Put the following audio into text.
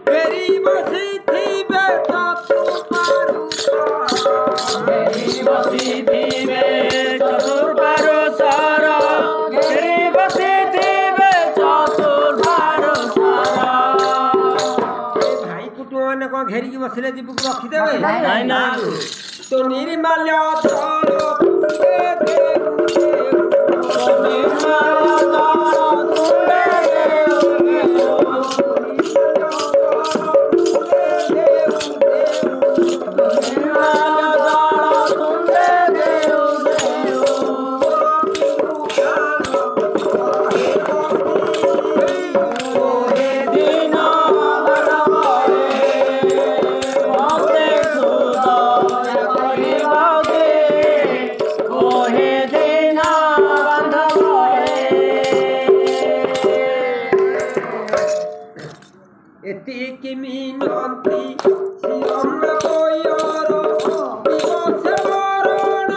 घेरी बसी थी बे चतुर्पारु घेरी बसी थी बे चतुर्पारु सर घेरी बसी थी बे चतुर्पारु सर भाई कुटुंब मैंने कौन घेरी की बसले जीव को रखीदेवे नहीं नहीं तो निर्माल्य जल कुंडे देव एतिकी मिनती शिरम कोयर दिवस मरण